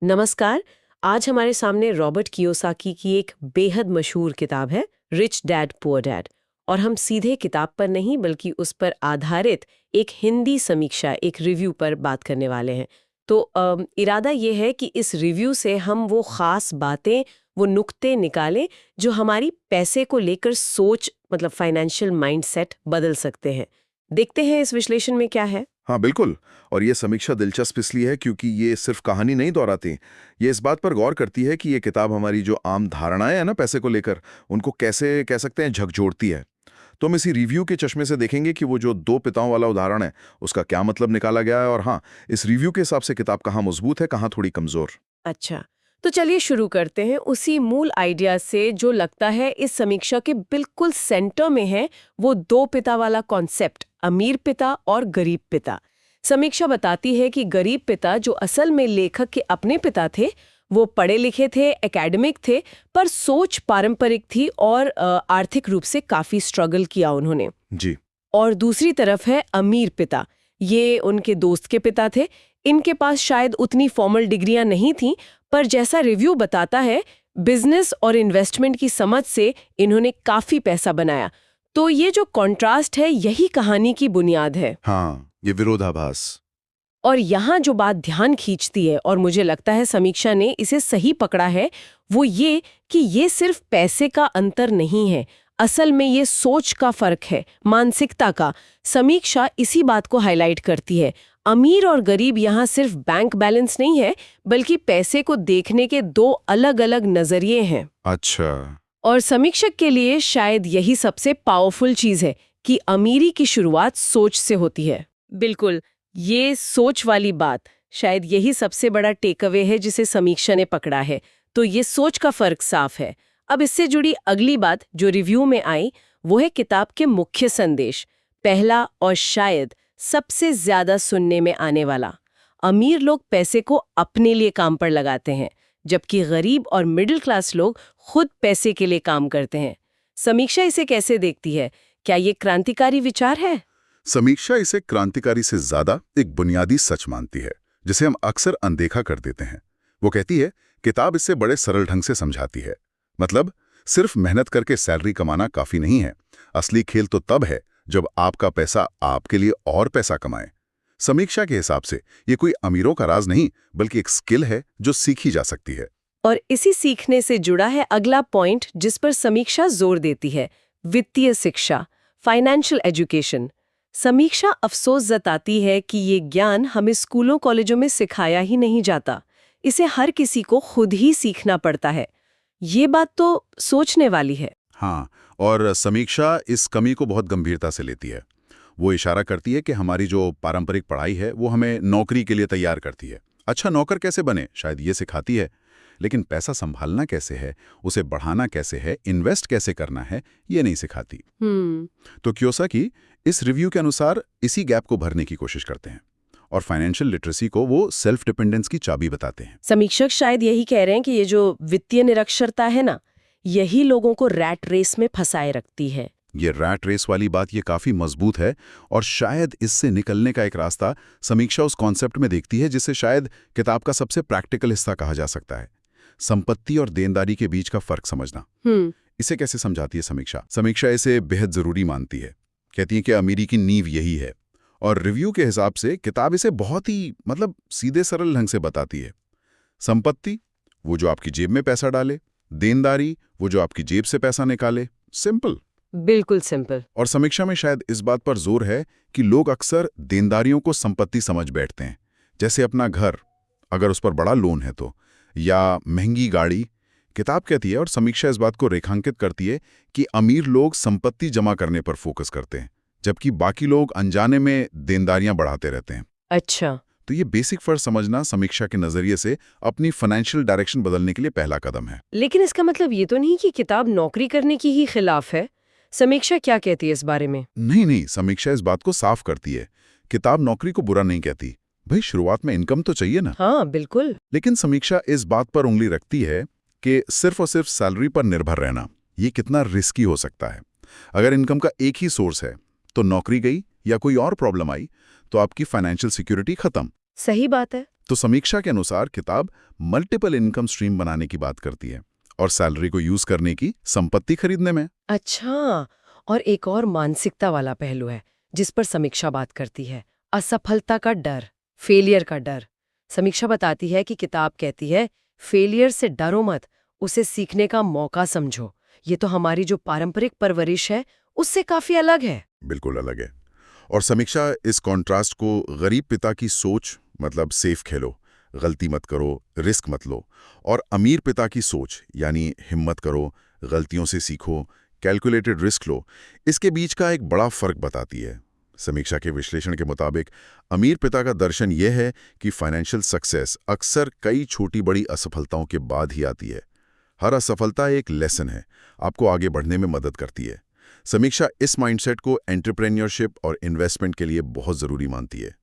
नमस्कार। आज हमारे सामने रॉबर्ट कियोसाकी की एक बेहद मशहूर किताब है रिच डैड पुअर डैड। और हम सीधे किताब पर नहीं बल्कि उस पर आधारित एक हिंदी समीक्षा, एक रिव्यू पर बात करने वाले हैं। तो इरादा ये है कि इस रिव्यू से हम वो खास बातें, वो नुक्ते निकालें जो हमारी पैसे को लेकर सोच, मतलब फाइनेंशियल माइंडसेट बदल सकते हैं। देखते हैं इस विश्लेषण में क्या है। हाँ बिल्कुल। और ये समीक्षा दिलचस्प इसलिए है क्योंकि ये सिर्फ कहानी नहीं दोहराती, ये इस बात पर गौर करती है कि ये किताब हमारी जो आम धारणाएं हैं ना पैसे को लेकर, उनको कैसे कह सकते हैं झकझोरती है। तो हम इसी रिव्यू के चश्मे से देखेंगे कि वो जो दो पिताओं वाला उदाहरण है उसका क्या मतलब निकाला गया है, और हाँ, इस रिव्यू के हिसाब से किताब कहाँ मजबूत है, कहाँ थोड़ी कमजोर। अच्छा, तो चलिए शुरू करते हैं उसी मूल आइडिया से जो लगता है इस समीक्षा के बिल्कुल सेंटर में है, वो दो पिता वाला कॉन्सेप्ट, अमीर पिता और गरीब पिता। समीक्षा बताती है कि गरीब पिता, जो असल में लेखक के अपने पिता थे, वो पढ़े लिखे थे, एकेडमिक थे, पर सोच पारंपरिक थी और आर्थिक रूप से काफी स्ट्रगल किया उन्होंने। जी। और दूसरी तरफ है अमीर पिता, ये उनके दोस्त के पिता थे। इनके पास शायद उतनी फॉर्मल डिग्रियां नहीं थीं, पर जैसा रिव्यू बताता है, बिजनेस और इन्वेस्टमेंट की समझ से इन्होंने काफी पैसा बनाया। तो ये जो कॉन्ट्रास्ट है, यही कहानी की बुनियाद है। हाँ, ये विरोधाभास। और यहाँ जो बात ध्यान खींचती है, और मुझे लगता है समीक्षा ने इसे सही पकड़ा है, वो ये कि ये सिर्फ पैसे का अंतर नहीं है, असल में ये सोच का फर्क है, मानसिकता का। समीक्षा इसी बात को हाईलाइट करती है। अमीर और गरीब यहाँ सिर्फ बैंक बैलेंस नहीं है, बल्कि पैसे को देखने के दो अलग अलग नजरिए हैं। अच्छा। और समीक्षक के लिए शायद यही सबसे पावरफुल चीज है कि अमीरी की शुरुआत सोच से होती है। बिल्कुल, ये सोच वाली बात, शायद यही सबसे बड़ा टेकअवे है जिसे समीक्षा ने पकड़ा है। तो ये सोच का फर्क साफ है। अब इससे जुड़ी अगली बात जो रिव्यू में आई, वो है किताब के मुख्य संदेश। पहला और शायद सबसे ज्यादा सुनने में आने वाला, अमीर लोग पैसे को अपने लिए काम पर लगाते हैं, जबकि गरीब और मिडिल क्लास लोग खुद पैसे के लिए काम करते हैं। समीक्षा इसे कैसे देखती है? क्या ये क्रांतिकारी विचार है? समीक्षा इसे क्रांतिकारी से ज्यादा एक बुनियादी सच मानती है, जिसे हम अक्सर अनदेखा कर देते हैं। वो कहती है, किताब इसे बड़े सरल ढंग से समझाती है। मतलब, सिर्फ मेहनत करके सैलरी कमाना काफी नहीं है। असली खेल तो तब है जब आपका पैसा आपके लिए और पैसा कमाए। समीक्षा के हिसाब से ये कोई अमीरों का राज नहीं, बल्कि एक स्किल है जो सीखी जा सकती है। और इसी सीखने से जुड़ा है अगला पॉइंट जिस पर समीक्षा जोर देती है, वित्तीय शिक्षा, फाइनेंशियल एजुकेशन। समीक्षा अफसोस जताती है कि ये ज्ञान हमें स्कूलों कॉलेजों में सिखाया ही नहीं जाता। इसे हर किसी को खुद ही सीखना पड़ता है। ये बात तो सोचने वाली है। हाँ, और समीक्षा इस कमी को बहुत गंभीरता से लेती है। वो इशारा करती है कि हमारी जो पारंपरिक पढ़ाई है वो हमें नौकरी के लिए तैयार करती है। अच्छा नौकर कैसे बने शायद ये सिखाती है, लेकिन पैसा संभालना कैसे है, उसे बढ़ाना कैसे है, इन्वेस्ट कैसे करना है, ये नहीं सिखाती। तो कियोसाकी इस रिव्यू के अनुसार इसी गैप को भरने की कोशिश करते हैं, और फाइनेंशियल लिटरेसी को वो सेल्फ डिपेंडेंस की चाबी बताते हैं। समीक्षक शायद यही कह रहे हैं कि ये जो वित्तीय निरक्षरता है ना, यही लोगों को रैट रेस में फंसाए रखती है। ये रैट रेस वाली बात ये काफी मजबूत है, और शायद इससे निकलने का एक रास्ता समीक्षा उस कॉन्सेप्ट में देखती है जिसे शायद किताब का सबसे प्रैक्टिकल हिस्सा कहा जा सकता है, संपत्ति और देनदारी के बीच का फर्क समझना। इसे कैसे समझाती है समीक्षा? समीक्षा इसे बेहद जरूरी मानती है। कहती है कि अमीरी की नींव यही है, और रिव्यू के हिसाब से किताब इसे बहुत ही सीधे सरल ढंग से बताती है। संपत्ति, वो जो आपकी जेब में पैसा डाले। देनदारी, वो जो आपकी जेब से पैसा निकाले। सिंपल, बिल्कुल सिंपल। और समीक्षा में शायद इस बात पर जोर है कि लोग अक्सर देनदारियों को संपत्ति समझ बैठते हैं, जैसे अपना घर, अगर उस पर बड़ा लोन है तो, या महंगी गाड़ी। किताब कहती है, और समीक्षा इस बात को रेखांकित करती है, कि अमीर लोग संपत्ति जमा करने पर फोकस करते हैं, जबकि बाकी लोग अनजाने में देनदारियां बढ़ाते रहते हैं। अच्छा, तो ये बेसिक फर्क समझना समीक्षा के नजरिए से अपनी फाइनेंशियल डायरेक्शन बदलने के लिए पहला कदम है। लेकिन इसका मतलब ये तो नहीं कि किताब नौकरी करने की ही खिलाफ है। समीक्षा क्या कहती है इस बारे में? नहीं नहीं, समीक्षा इस बात को साफ करती है। किताब नौकरी को बुरा नहीं कहती, भाई शुरुआत में इनकम तो चाहिए ना। हाँ बिल्कुल। लेकिन समीक्षा इस बात पर उंगली रखती है कि सिर्फ और सिर्फ सैलरी पर निर्भर रहना ये कितना रिस्की हो सकता है। अगर इनकम का एक ही सोर्स है तो नौकरी गई या कोई और प्रॉब्लम आई तो आपकी फाइनेंशियल सिक्योरिटी खत्म। सही बात है। तो समीक्षा के अनुसार किताब मल्टीपल इनकम स्ट्रीम बनाने की बात करती है और सैलरी को यूज करने की संपत्ति खरीदने में। अच्छा, और एक और मानसिकता वाला पहलू है जिस पर समीक्षा बात करती है, असफलता का डर, फेलियर का डर। समीक्षा बताती है कि किताब कहती है फेलियर से डरो मत, उसे सीखने का मौका समझो। ये तो हमारी जो पारंपरिक परवरिश है उससे काफी अलग है। बिल्कुल अलग है। और समीक्षा इस कॉन्ट्रास्ट को गरीब पिता की सोच, मतलब सेफ खेलो, गलती मत करो, रिस्क मत लो, और अमीर पिता की सोच, यानी हिम्मत करो, गलतियों से सीखो, कैलकुलेटेड रिस्क लो, इसके बीच का एक बड़ा फर्क बताती है। समीक्षा के विश्लेषण के मुताबिक अमीर पिता का दर्शन यह है कि फाइनेंशियल सक्सेस अक्सर कई छोटी बड़ी असफलताओं के बाद ही आती है। हर असफलता एक लेसन है, आपको आगे बढ़ने में मदद करती है। समीक्षा इस माइंडसेट को एंटरप्रेन्योरशिप और इन्वेस्टमेंट के लिए बहुत जरूरी मानती है।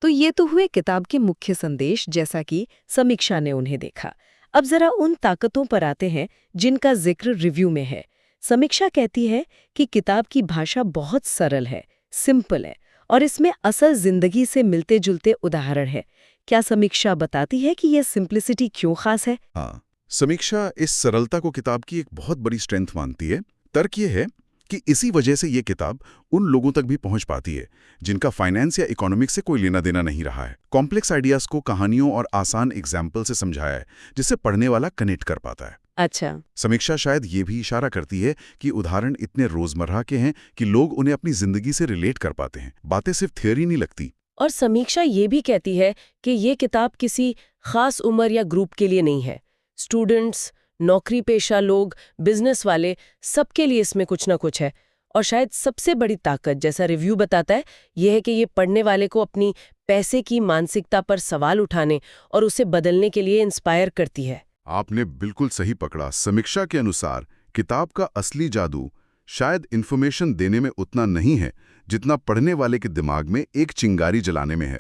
तो ये तो हुए किताब के मुख्य संदेश, जैसा कि समीक्षा ने उन्हें देखा। अब जरा उन ताकतों पर आते हैं जिनका जिक्र रिव्यू में है। समीक्षा कहती है कि किताब की भाषा बहुत सरल है, सिंपल है, और इसमें असल जिंदगी से मिलते जुलते उदाहरण है। क्या समीक्षा बताती है कि यह सिंप्लिसिटी क्यों खास है? हाँ, समीक्षा इस सरलता को किताब की एक बहुत बड़ी स्ट्रेंथ मानती है। तर्क ये है कि इसी वजह से ये किताब उन लोगों तक भी पहुंच पाती है जिनका फाइनेंस या इकोनॉमिक्स से कोई लेना देना नहीं रहा है। कॉम्प्लेक्स आइडियाज को कहानियों और आसान एग्जाम्पल से समझाया है, जिससे पढ़ने वाला कनेक्ट कर पाता है। अच्छा, समीक्षा शायद ये भी इशारा करती है कि उदाहरण इतने रोजमर्रा के हैं कि लोग उन्हें अपनी जिंदगी से रिलेट कर पाते हैं। बातें सिर्फ थियोरी नहीं लगती। और समीक्षा ये भी कहती है कि ये किताब किसी खास उम्र या ग्रुप के लिए नहीं है। स्टूडेंट्स, नौकरी पेशा लोग, बिजनेस वाले, सबके लिए इसमें कुछ ना कुछ है। और शायद सबसे बड़ी ताकत, जैसा रिव्यू बताता है, यह है कि ये पढ़ने वाले को अपनी पैसे की मानसिकता पर सवाल उठाने और उसे बदलने के लिए इंस्पायर करती है। आपने बिल्कुल सही पकड़ा। समीक्षा के अनुसार किताब का असली जादू शायद इन्फॉर्मेशन देने में उतना नहीं है जितना पढ़ने वाले के दिमाग में एक चिंगारी जलाने में है।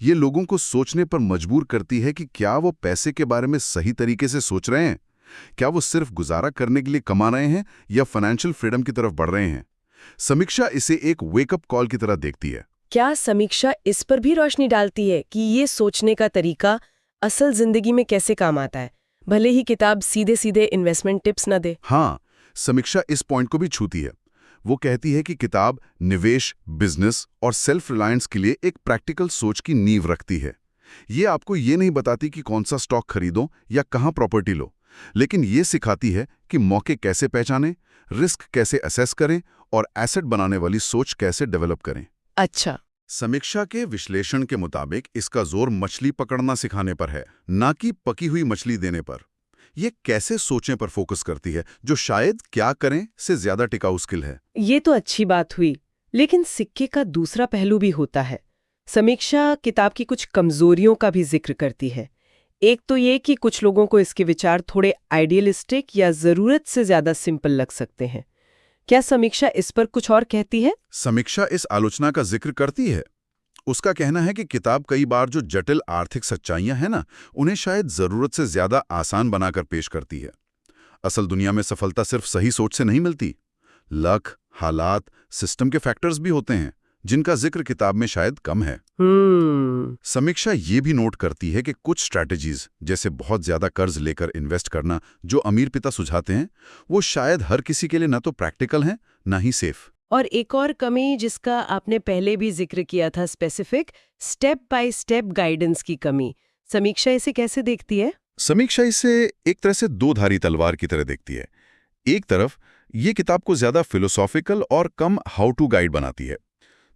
ये लोगों को सोचने पर मजबूर करती है कि क्या वो पैसे के बारे में सही तरीके से सोच रहे हैं, क्या वो सिर्फ गुजारा करने के लिए कमा रहे हैं या फाइनेंशियल फ्रीडम की तरफ बढ़ रहे हैं। समीक्षा इसे एक वेकअप कॉल की तरह देखती है। क्या समीक्षा इस पर भी रोशनी डालती है कि ये सोचने का तरीका असल जिंदगी में कैसे काम आता है, भले ही किताब सीधे सीधे इन्वेस्टमेंट टिप्स न दे? हाँ, समीक्षा इस पॉइंट को भी छूती है। वो कहती है कि किताब निवेश, बिजनेस और सेल्फ रिलायंस के लिए एक प्रैक्टिकल सोच की नींव रखती है। ये आपको ये नहीं बताती कि कौन सा स्टॉक खरीदो या कहाँ प्रॉपर्टी लो, लेकिन ये सिखाती है कि मौके कैसे पहचानें, रिस्क कैसे असेस करें और एसेट बनाने वाली सोच कैसे डेवलप करें। अच्छा, समीक्षा के विश्लेषण के मुताबिक इसका जोर मछली पकड़ना सिखाने पर है, ना कि पकी हुई मछली देने पर। ये कैसे सोचने पर फोकस करती है, जो शायद क्या करें से ज्यादा टिकाऊ स्किल है। ये तो अच्छी बात हुई, लेकिन सिक्के का दूसरा पहलू भी होता है। समीक्षा किताब की कुछ कमजोरियों का भी जिक्र करती है। एक तो ये कि कुछ लोगों को इसके विचार थोड़े आइडियलिस्टिक या जरूरत से ज्यादा सिंपल लग सकते हैं। क्या समीक्षा इस पर कुछ और कहती है? समीक्षा इस आलोचना का जिक्र करती है। उसका कहना है कि किताब कई बार जो जटिल आर्थिक सच्चाइयां हैं ना, उन्हें शायद जरूरत से ज्यादा आसान बनाकर पेश करती है। असल दुनिया में सफलता सिर्फ सही सोच से नहीं मिलती। लक, हालात, सिस्टम के फैक्टर्स भी होते हैं, जिनका जिक्र किताब में शायद कम है। समीक्षा ये भी नोट करती है कि कुछ स्ट्रैटेजीज, जैसे बहुत ज्यादा कर्ज लेकर इन्वेस्ट करना, जो अमीर पिता सुझाते हैं, वो शायद हर किसी के लिए ना तो प्रैक्टिकल हैं, ना ही सेफ। और एक और कमी जिसका आपने पहले भी जिक्र किया था, specific step by step guidance की कमी। समीक्षा इसे कैसे देखती है? समीक्षा इसे एक तरह से दो धारी तलवार की तरह देखती है। एक तरफ ये किताब को ज्यादा फिलोसॉफिकल और कम हाउ टू गाइड बनाती है,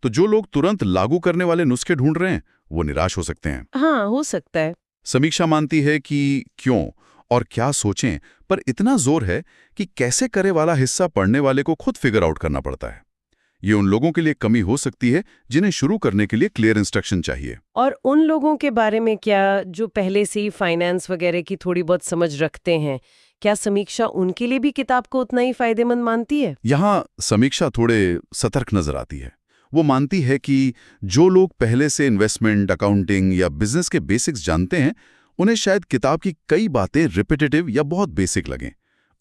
तो जो लोग तुरंत लागू करने वाले नुस्खे ढूंढ रहे हैं वो निराश हो सकते हैं। हाँ, हो सकता है। समीक्षा मानती है कि क्यों और क्या सोचें पर इतना जोर है कि कैसे करे वाला हिस्सा पढ़ने वाले को खुद फिगर आउट करना पड़ता है। ये उन लोगों के लिए कमी हो सकती है जिन्हें शुरू करने के लिए क्लियर इंस्ट्रक्शन चाहिए। और उन लोगों के बारे में क्या, जो पहले से ही फाइनेंस वगैरह की थोड़ी बहुत समझ रखते हैं? क्या समीक्षा उनके लिए भी किताब को उतना ही फायदेमंद मानती है? यहाँ समीक्षा थोड़े सतर्क नजर आती है। वो मानती है कि जो लोग पहले से इन्वेस्टमेंट, अकाउंटिंग या बिजनेस के बेसिक्स जानते हैं, उन्हें शायद किताब की कई बातें रिपीटेटिव या बहुत बेसिक लगें।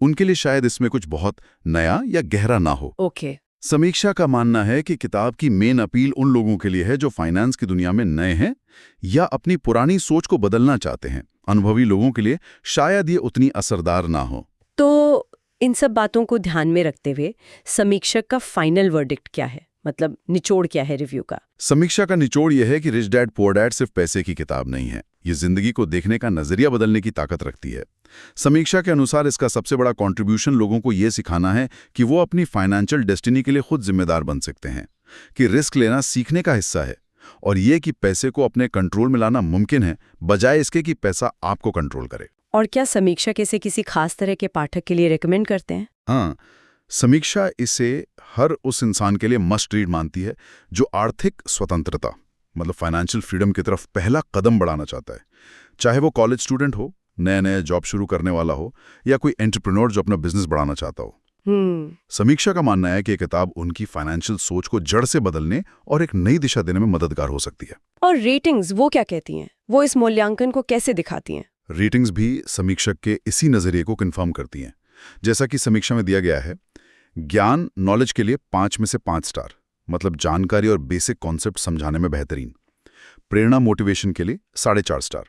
उनके लिए शायद इसमें कुछ बहुत नया या गहरा ना हो। ओके। समीक्षा का मानना है कि किताब की मेन अपील उन लोगों के लिए है जो फाइनेंस की दुनिया में नए हैं या अपनी पुरानी सोच को बदलना चाहते हैं। अनुभवी लोगों के लिए शायद ये उतनी असरदार ना हो। तो इन सब बातों को ध्यान में रखते हुए समीक्षक का फाइनल वर्डिक्ट क्या है, मतलब निचोड़ क्या है रिव्यू का? समीक्षा का निचोड़ यह है कि रिच डैड पुअर डैड सिर्फ पैसे की किताब नहीं है, ये जिंदगी को देखने का नजरिया बदलने की ताकत रखती है। समीक्षा के अनुसार इसका सबसे बड़ा कंट्रीब्यूशन लोगों को ये सिखाना है कि वो अपनी फाइनेंशियल डेस्टिनी के लिए खुद जिम्मेदार बन सकते हैं, कि रिस्क लेना सीखने का हिस्सा है और ये कि पैसे को अपने कंट्रोल में लाना मुमकिन है, बजाय इसके कि पैसा आपको कंट्रोल करे। और क्या समीक्षक इसे किसी खास तरह के पाठक के लिए रेकमेंड करते हैं? हाँ, समीक्षा इसे हर उस इंसान के लिए मस्ट रीड मानती है जो आर्थिक स्वतंत्रता मतलब फाइनेंशियल फ्रीडम की तरफ पहला कदम बढ़ाना चाहता है, चाहे वो कॉलेज स्टूडेंट हो, नए जॉब शुरू करने वाला हो या कोई एंटरप्रेन्योर जो अपना बिजनेस बढ़ाना चाहता हो। समीक्षा का मानना है कि ये किताब उनकी फाइनेंशियल सोच को जड़ से बदलने और एक नई दिशा देने में मददगार हो सकती है। और रेटिंग्स वो क्या कहती हैं? वो इस मूल्यांकन को कैसे दिखाती हैं? रेटिंग्स भी समीक्षक के इसी नजरिए को कन्फर्म करती हैं। जैसा कि समीक्षा में दिया गया है, ज्ञान नॉलेज के लिए 5 में से 5 स्टार, मतलब जानकारी और बेसिक कॉन्सेप्ट समझाने में बेहतरीन। प्रेरणा मोटिवेशन के लिए 4.5 स्टार।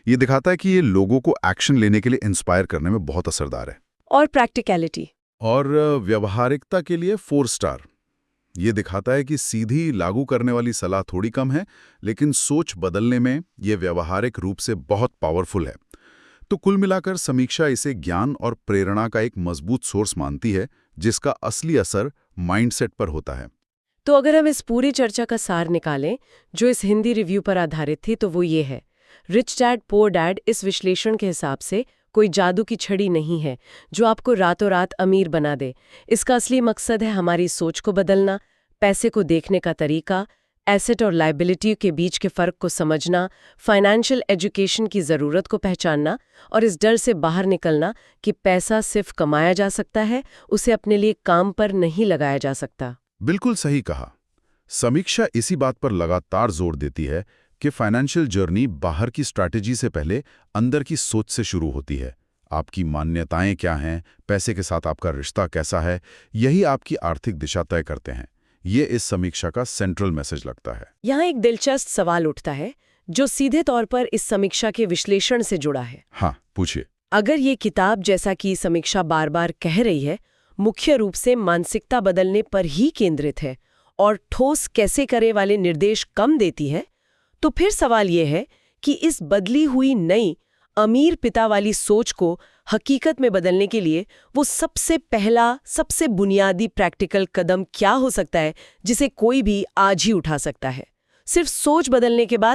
ये दिखाता है कि ये लोगों को एक्शन लेने के लिए इंस्पायर करने में बहुत असरदार है। और प्रैक्टिकलिटी और व्यवहारिकता के लिए 4 स्टार। ये दिखाता है कि सीधी लागू करने वाली सलाह थोड़ी कम है, लेकिन सोच बदलने में ये व्यवहारिक रूप से बहुत पावरफुल है। तो कुल मिलाकर समीक्षा इसे ज्ञान और प्रेरणा का एक मजबूत सोर्स मानती है, जिसका असली असर माइंडसेट पर होता है। तो अगर हम इस पूरी चर्चा का सार निकालें जो इस हिंदी रिव्यू पर आधारित थी, तो वो ये है, रिच डैड पुअर डैड इस विश्लेषण के हिसाब से कोई जादू की छड़ी नहीं है जो आपको रातों रात अमीर बना दे। इसका असली मकसद है हमारी सोच को बदलना, पैसे को देखने का तरीका, एसेट और लायबिलिटी के बीच के फर्क को समझना, फाइनेंशियल एजुकेशन की ज़रूरत को पहचानना और इस डर से बाहर निकलना कि पैसा सिर्फ कमाया जा सकता है, उसे अपने लिए काम पर नहीं लगाया जा सकता। बिल्कुल सही कहा। समीक्षा इसी बात पर लगातार जोर देती है कि फाइनेंशियल जर्नी बाहर की स्ट्रैटेजी से पहले अंदर की सोच से शुरू होती है। आपकी मान्यताएं क्या हैं, पैसे के साथ आपका रिश्ता कैसा है, यही आपकी आर्थिक दिशा तय करते हैं। ये इस समीक्षा का सेंट्रल मैसेज लगता है। यहाँ एक दिलचस्प सवाल उठता है जो सीधे तौर पर इस समीक्षा के विश्लेषण से जुड़ा है। हाँ, पूछिए। अगर ये किताब, जैसा कि समीक्षा बार बार कह रही है, मुख्य रूप से मानसिकता बदलने पर ही केंद्रित है और ठोस कैसे करे वाले निर्देश कम देती है, तो फिर सवाल ये है कि इस बदली हुई नई अमीर पिता वाली सोच को हकीकत में बदलने के लिए वो सबसे पहला, सबसे बुनियादी प्रैक्टिकल कदम क्या हो सकता है जिसे कोई भी आज ही उठा सकता है। सिर्फ सोच बदलने के बाद